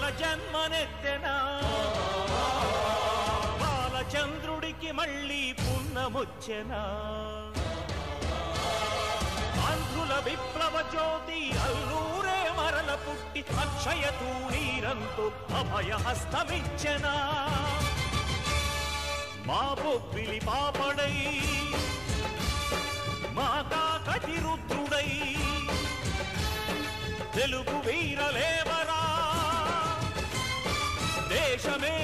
బాల జన్మనెత్తెనా బాలచంద్రుడికి మళ్ళీ పున్నమొచ్చెనా ఆంధ్రుల విప్లవ జ్యోతి అల్లూరే మరల పుట్టి అక్షయ తూణీరంతో అభయ హస్తమిచ్చెనా మా బొబ్బిలి పాపడై మా కాకటి రుద్రుడై తెలుగు వీరలేవరా దేశమే